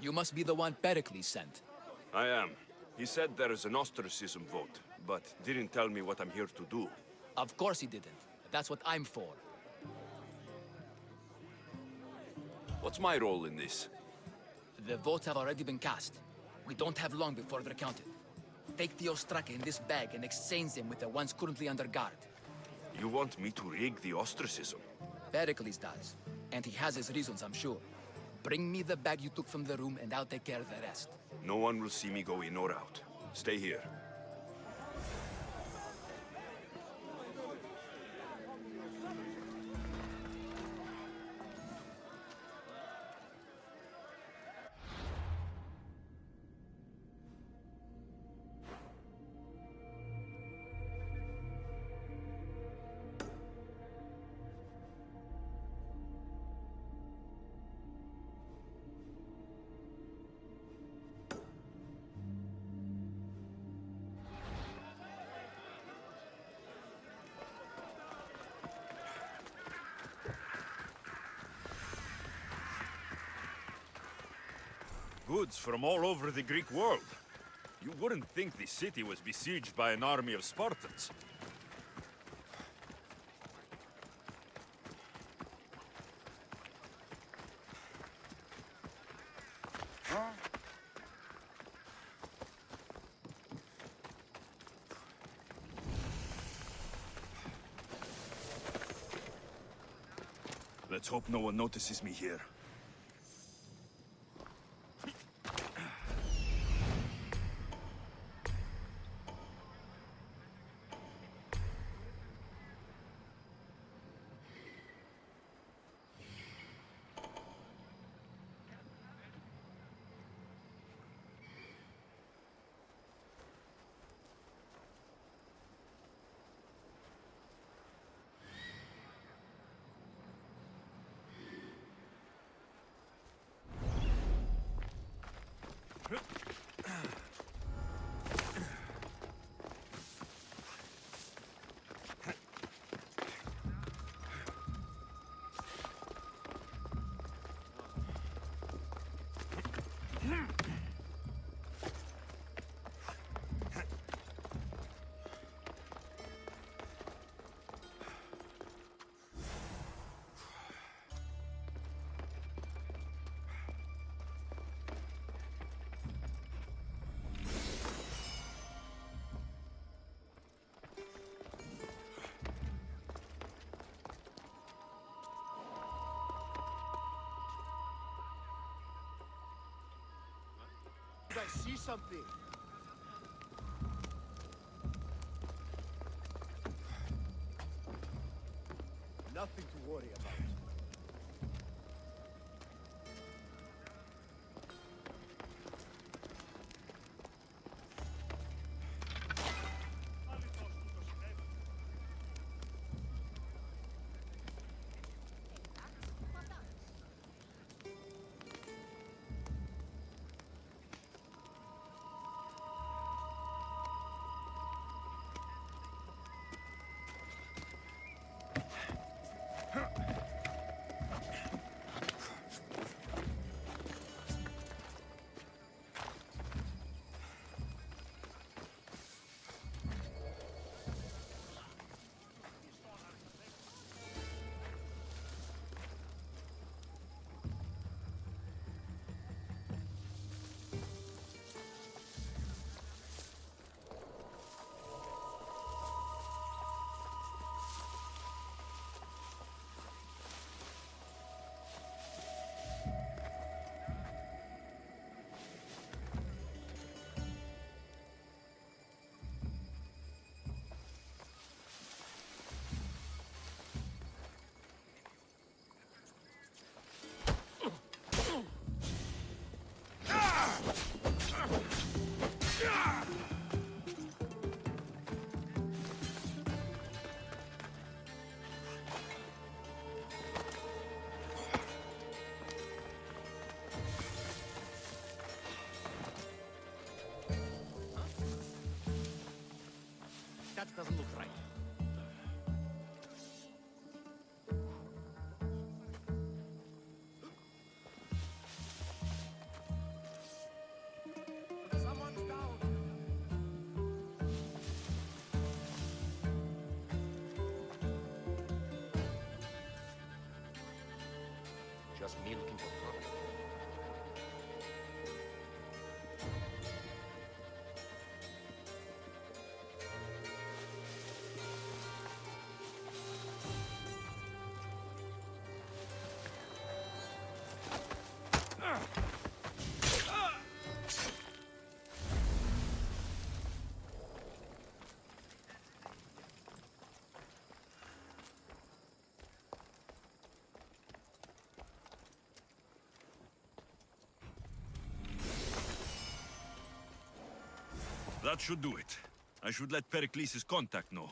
You must be the one Pericles sent. I am. He said there is an ostracism vote, but didn't tell me what I'm here to do. Of course he didn't. That's what I'm for. What's my role in this? The votes have already been cast. We don't have long before they're counted. Take the Ostraka in this bag and exchange them with the ones currently under guard. You want me to rig the ostracism? Pericles does. And he has his reasons, I'm sure. Bring me the bag you took from the room and I'll take care of the rest. No one will see me go in or out. Stay here. Goods from all over the Greek world. You wouldn't think the city was besieged by an army of Spartans. Let's hope no one notices me here. I see something. Nothing to worry about. That doesn't look right. just me looking for trouble. That should do it. I should let Pericles' contact know.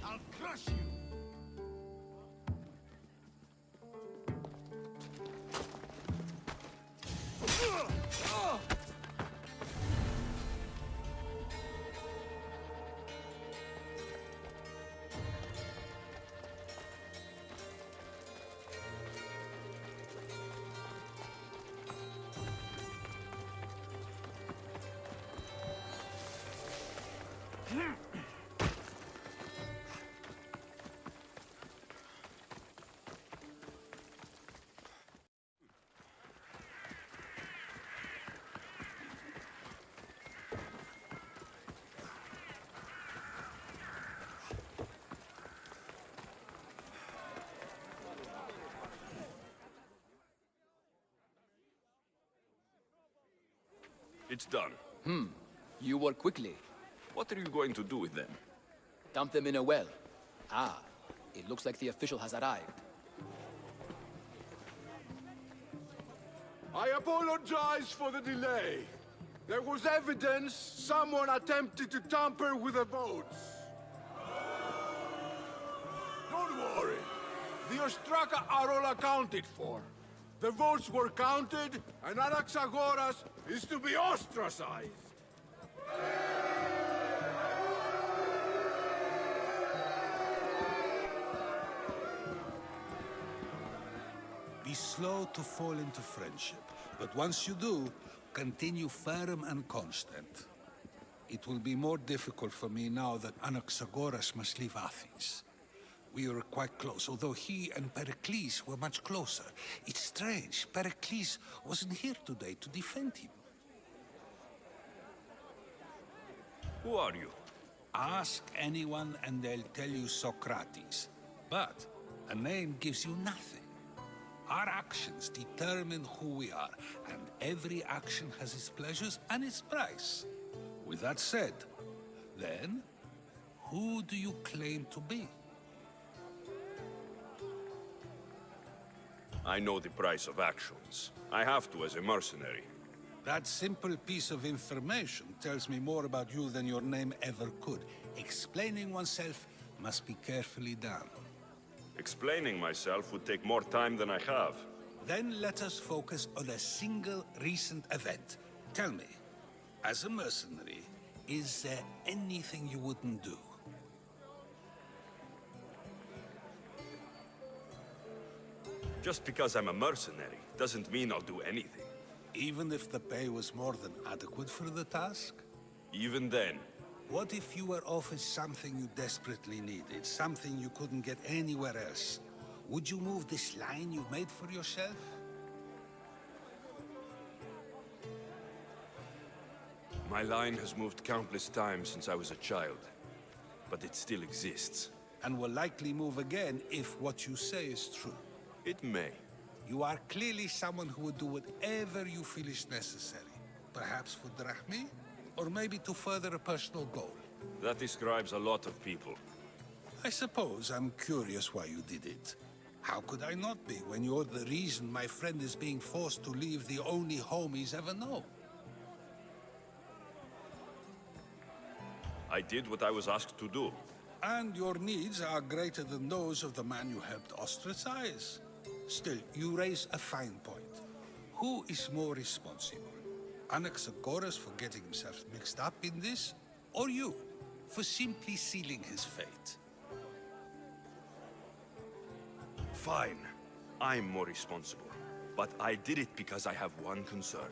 I'll crush you! It's done. You work quickly. What are you going to do with them? Dump them in a well. Ah, it looks like the official has arrived. I apologize for the delay. There was evidence someone attempted to tamper with the votes. Don't worry. The Ostraka are all accounted for. The votes were counted, and Anaxagoras is to be ostracized. Be slow to fall into friendship, but once you do, continue firm and constant. It will be more difficult for me now that Anaxagoras must leave Athens. We were quite close, although he and Pericles were much closer. It's strange, Pericles wasn't here today to defend him. Who are you? Ask anyone and they'll tell you Socrates. But a name gives you nothing. Our actions determine who we are, and every action has its pleasures and its price. With that said, then, who do you claim to be? I know the price of actions. I have to as a mercenary. That simple piece of information tells me more about you than your name ever could. Explaining oneself must be carefully done. Explaining myself would take more time than I have. Then let us focus on a single recent event. Tell me, as a mercenary, is there anything you wouldn't do? Just because I'm a mercenary doesn't mean I'll do anything. Even if the pay was more than adequate for the task? Even then, What if you were offered something you desperately needed, something you couldn't get anywhere else? Would you move this line you've made for yourself? my line has moved countless times since I was a child. But it still exists. And will likely move again if what you say is true. It may. You are clearly someone who would do whatever you feel is necessary. Perhaps for drachmi, or maybe to further a personal goal. That describes a lot of people. I suppose I'm curious why you did it. How could I not be when you're the reason my friend is being forced to leave the only home he's ever known? I did what I was asked to do. And your needs are greater than those of the man you helped ostracize. Still, you raise a fine point. Who is more responsible? Anaxagoras for getting himself mixed up in this, or you, for simply sealing his fate? Fine. I'm more responsible. But I did it because I have one concern.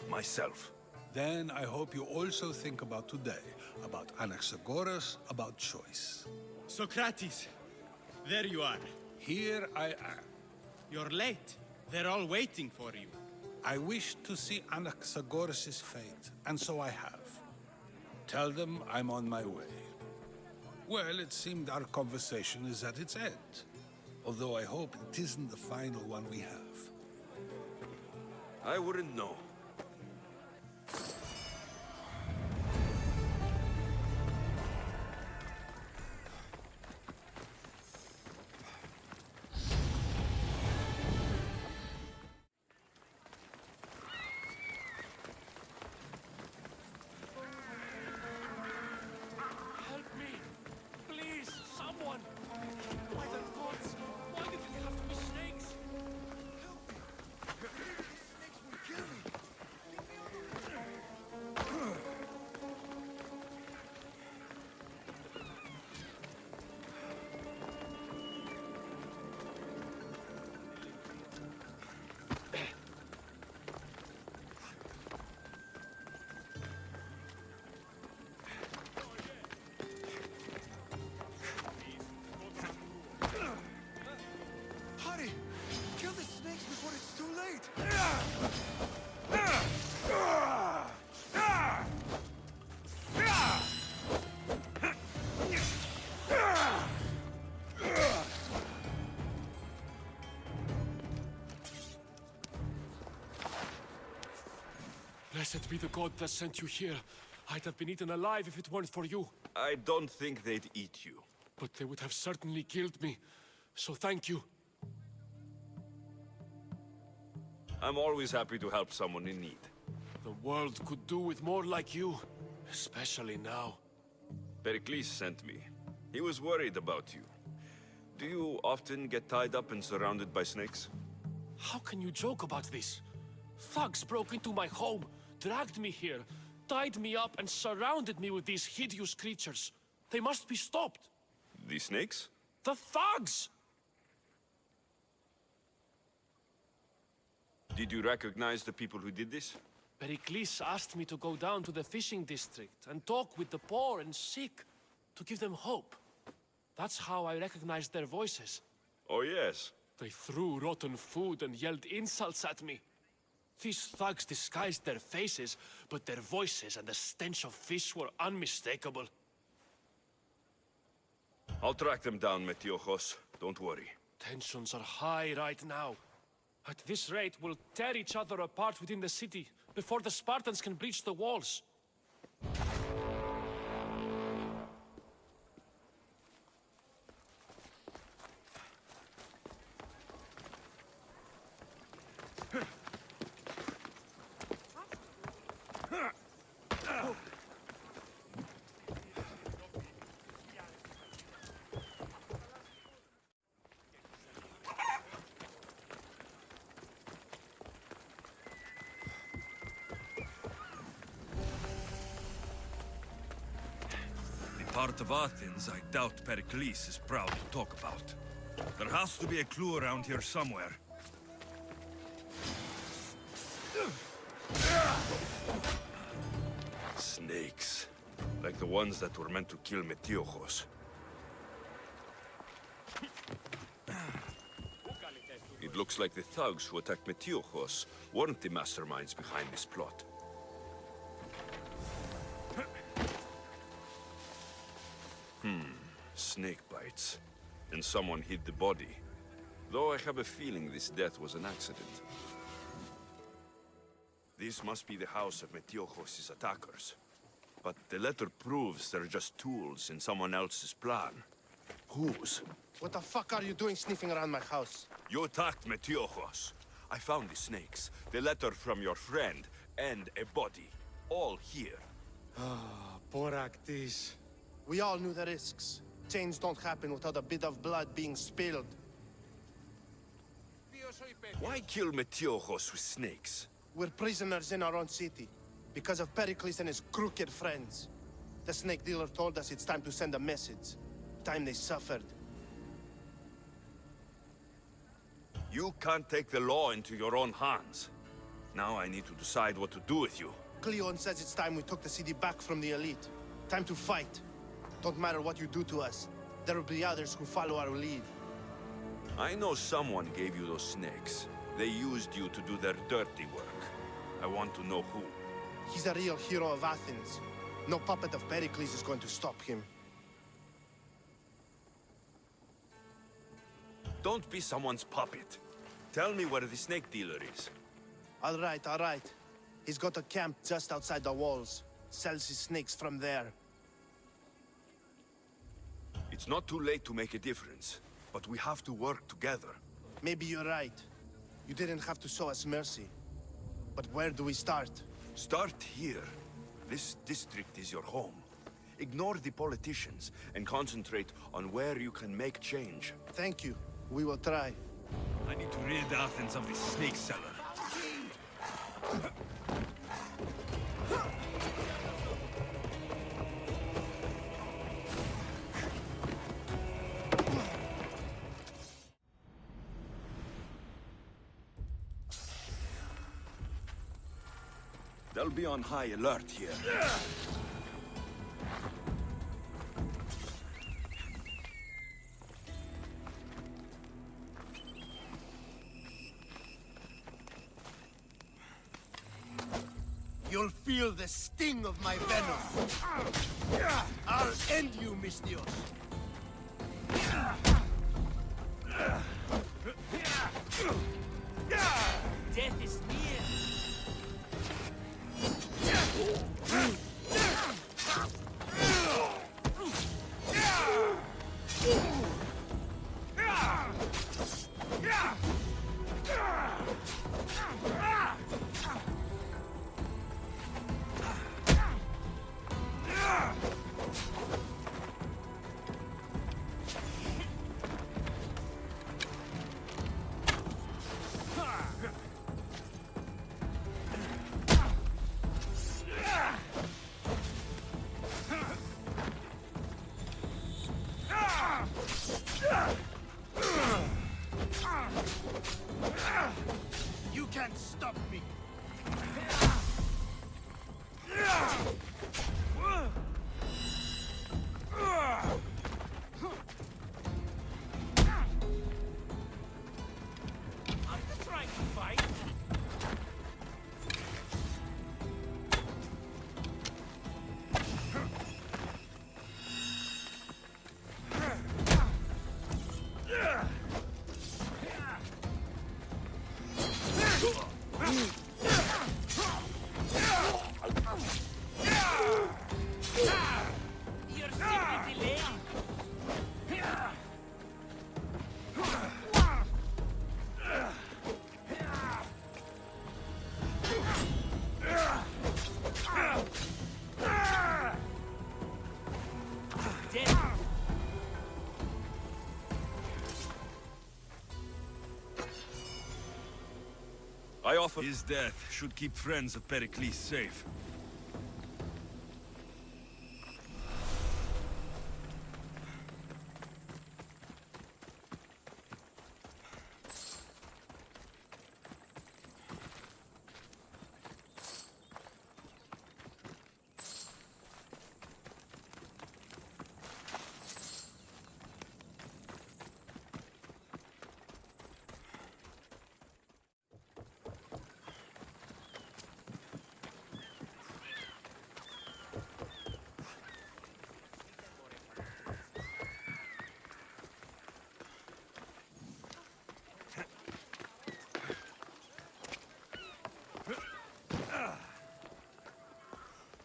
Myself. Then I hope you also think about today, about Anaxagoras, about choice. Socrates, there you are. Here I am. You're late. They're all waiting for you. I wish to see Anaxagoras' fate, and so I have. Tell them I'm on my way. Well, it seemed our conversation is at its end. Although I hope it isn't the final one we have. I wouldn't know. Help me! Please, someone! By the gods, why did it have to be snakes? Snakes will kill me! Hurry! Kill the snakes before it's too late! Blessed be the god that sent you here. I'd have been eaten alive if it weren't for you. I don't think they'd eat you. But they would have certainly killed me. So thank you. I'm always happy to help someone in need. The world could do with more like you. Especially now. Pericles sent me. He was worried about you. Do you often get tied up and surrounded by snakes? How can you joke about this? Thugs broke into my home, dragged me here, tied me up and surrounded me with these hideous creatures. They must be stopped. The snakes? The thugs! Did you recognize the people who did this? Pericles asked me to go down to the fishing district and talk with the poor and sick, to give them hope. That's how I recognized their voices. Oh yes. They threw rotten food and yelled insults at me. These thugs disguised their faces, but their voices and the stench of fish were unmistakable. I'll track them down, Metiochos. Don't worry. Tensions are high right now. At this rate, we'll tear each other apart within the city, before the Spartans can breach the walls. Part of Athens I doubt Pericles is proud to talk about. There has to be a clue around here somewhere. Snakes. Like the ones that were meant to kill Metiochos. It looks like the thugs who attacked Metiochos weren't the masterminds behind this plot. Snake bites. And someone hid the body. Though I have a feeling this death was an accident. This must be the house of Metiochos' attackers. But the letter proves they're just tools in someone else's plan. Whose? What the fuck are you doing sniffing around my house? You attacked Metiochos. I found the snakes, the letter from your friend, and a body. All here. Boraktis. We all knew the risks. Change don't happen without a bit of blood being spilled. Bios Why kill Metiojos with snakes? We're prisoners in our own city because of Pericles and his crooked friends. The snake dealer told us it's time to send a message. Time they suffered. You can't take the law into your own hands. Now I need to decide what to do with you. Cleon says it's time we took the city back from the elite. Time to fight. Don't matter what you do to us. There will be others who follow our lead. I know someone gave you those snakes. They used you to do their dirty work. I want to know who. He's a real hero of Athens. No puppet of Pericles is going to stop him. Don't be someone's puppet. Tell me where the snake dealer is. All right, all right. He's got a camp just outside the walls. Sells his snakes from there. It's not too late to make a difference, but we have to work together. Maybe you're right. You didn't have to show us mercy. But where do we start? Start here. This district is your home. Ignore the politicians and concentrate on where you can make change. Thank you. We will try. I need to rid Athens of this snake seller. They'll be on high alert here. You'll feel the sting of my venom. I'll end you, Mystios. Death is near. You can't stop me. Are you trying to fight? You're simply delaying. Death. I offer... His death should keep friends of Pericles safe.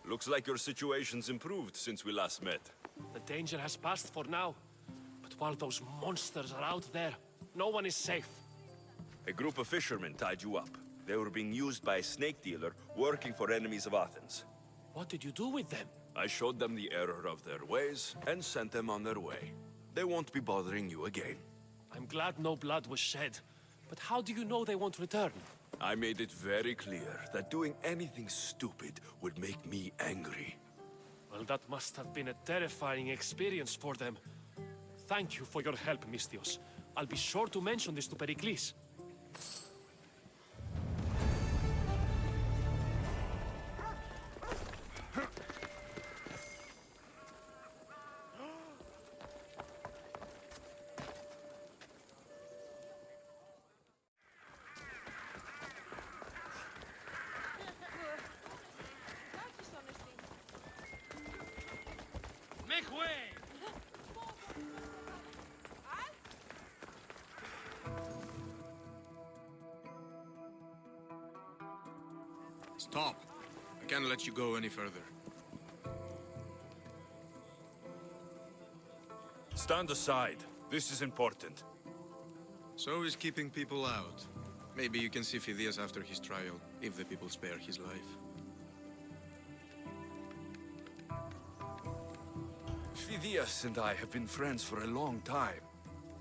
Looks like your situation's improved since we last met. The danger has passed for now. But while those monsters are out there, no one is safe. A group of fishermen tied you up. They were being used by a snake dealer working for enemies of Athens. What did you do with them? I showed them the error of their ways and sent them on their way. They won't be bothering you again. I'm glad no blood was shed, But how do you know they won't return? I made it very clear that doing anything stupid would make me angry. Well, that must have been a terrifying experience for them. Thank you for your help, Mistios. I'll be sure to mention this to Pericles. Make way! Stop. I can't let you go any further. Stand aside. This is important. So is keeping people out. Maybe you can see Phidias after his trial, if the people spare his life. Phidias and I have been friends for a long time.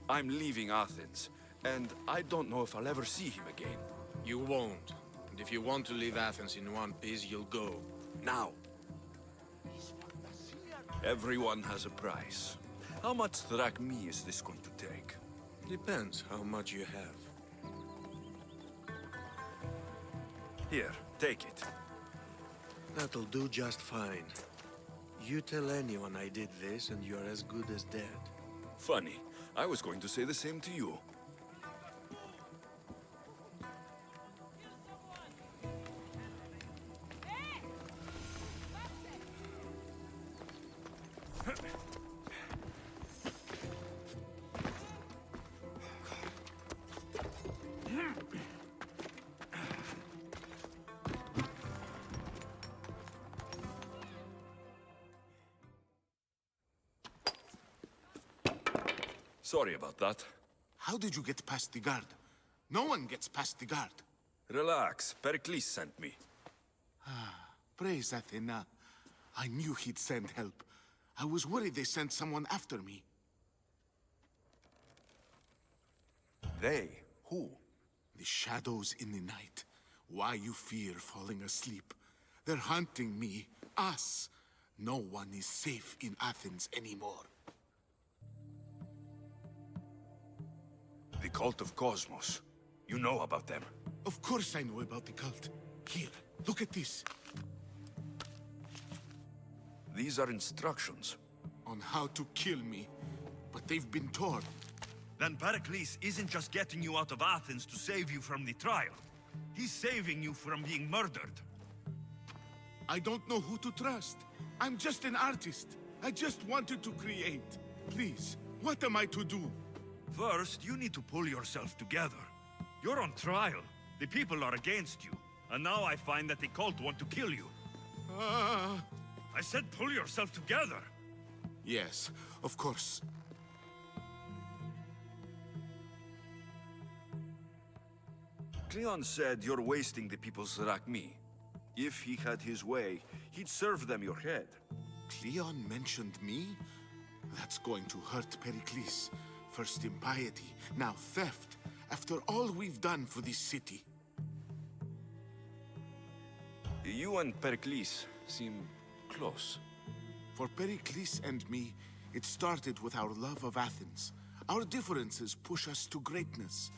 I'm leaving Athens, and I don't know if I'll ever see him again. You won't. And if you want to leave Athens in one piece, you'll go. Now. Everyone has a price. How much drachmi is this going to take? Depends how much you have. Here, take it. That'll do just fine. You tell anyone I did this, and you're as good as dead. Funny. I was going to say the same to you. Sorry about that. How did you get past the guard? No one gets past the guard. Relax. Pericles sent me. Praise Athena. I knew he'd send help. I was worried they sent someone after me. They? Who? The shadows in the night. Why you fear falling asleep. They're hunting me. Us. No one is safe in Athens anymore. The cult of Cosmos. You know about them. Of course I know about the cult. Here, look at this. These are instructions. On how to kill me. But they've been torn. Then Pericles isn't just getting you out of Athens to save you from the trial. He's saving you from being murdered. I don't know who to trust. I'm just an artist. I just wanted to create. Please, what am I to do? First, you need to pull yourself together. You're on trial. The people are against you. And now I find that the cult want to kill you. I said pull yourself together. Yes, of course. Cleon said you're wasting the people's drachmi. If he had his way, he'd serve them your head. Cleon mentioned me? That's going to hurt Pericles. First impiety, now theft. After all we've done for this city. You and Pericles seem close. For Pericles and me, it started with our love of Athens. Our differences push us to greatness.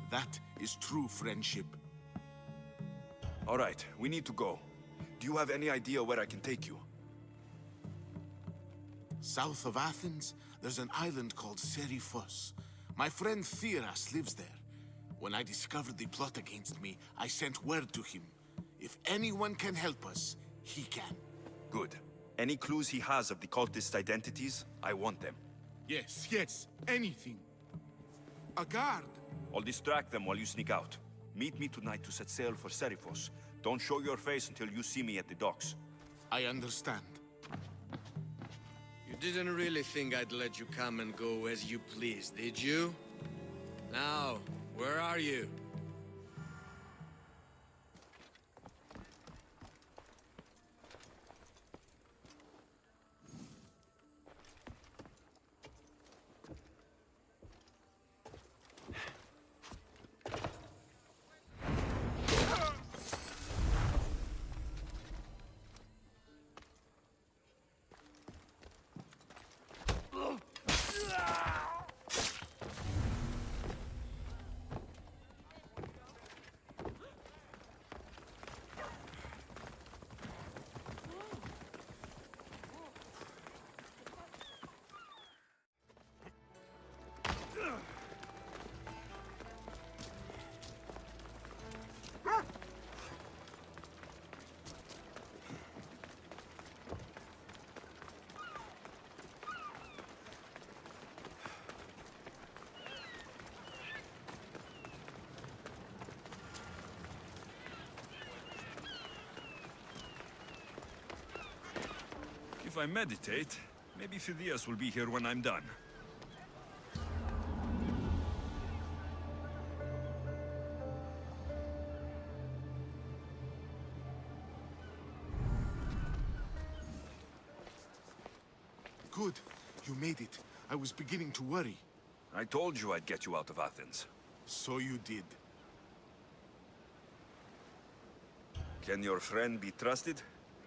That is true friendship. All right, we need to go. Do you have any idea where I can take you? South of Athens, there's an island called Seriphos. My friend Theras lives there. When I discovered the plot against me, I sent word to him. If anyone can help us, he can. Good. Any clues he has of the cultist identities, I want them. Yes, anything. A guard. I'll distract them while you sneak out. Meet me tonight to set sail for Seriphos. Don't show your face until you see me at the docks. I understand. You didn't really think I'd let you come and go as you please, did you? Now, where are you? If I meditate, maybe Phidias will be here when I'm done. Good. You made it. I was beginning to worry. I told you I'd get you out of Athens. So you did. Can your friend be trusted?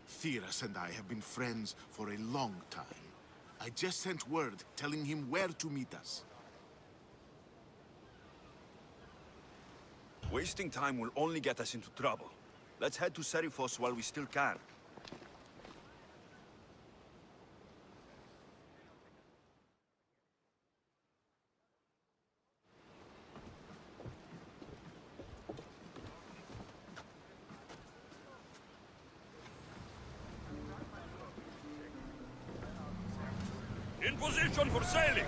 Theras and I have been friends for a long time. I just sent word telling him where to meet us. Wasting time will only get us into trouble. Let's head to Serifos while we still can. In position for sailing!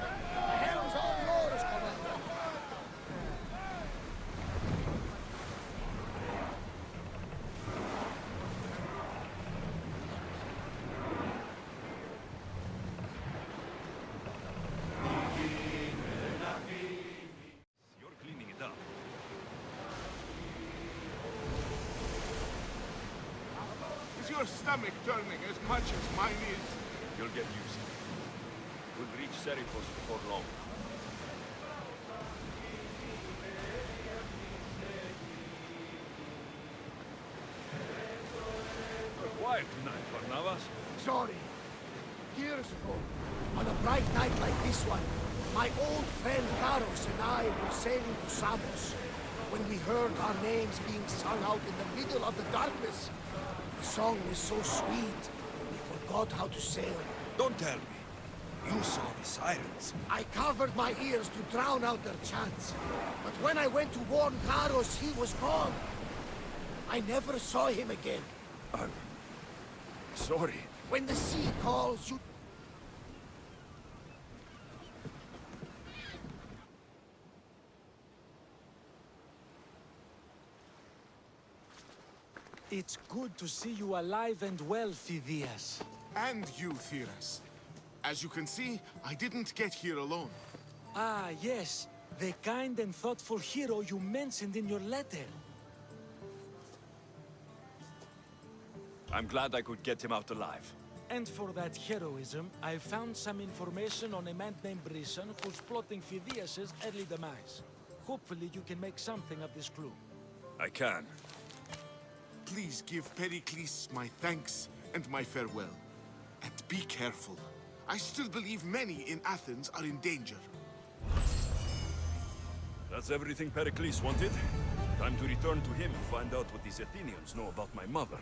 You're cleaning it up. Is your stomach turning as much as mine is? You'll get used to it. We'll reach Serifos before long. You're quiet tonight, Barnabas. Sorry. Years ago, on a bright night like this one, my old friend Karos and I were sailing to Samos. When we heard our names being sung out in the middle of the darkness, the song was so sweet, we forgot how to sail. Don't tell me. You saw the sirens. I covered my ears to drown out their chants. But when I went to warn Karos, he was gone. I never saw him again. I'm sorry. When the sea calls, you... It's good to see you alive and well, Phidias. And you, Theras. As you can see, I didn't get here alone. Ah, yes. The kind and thoughtful hero you mentioned in your letter. I'm glad I could get him out alive. And for that heroism, I found some information on a man named Brisson who's plotting Phidias' early demise. Hopefully you can make something of this clue. I can. Please give Pericles my thanks and my farewell. And be careful. I still believe many in Athens are in danger. That's everything Pericles wanted. Time to return to him and find out what these Athenians know about my mother.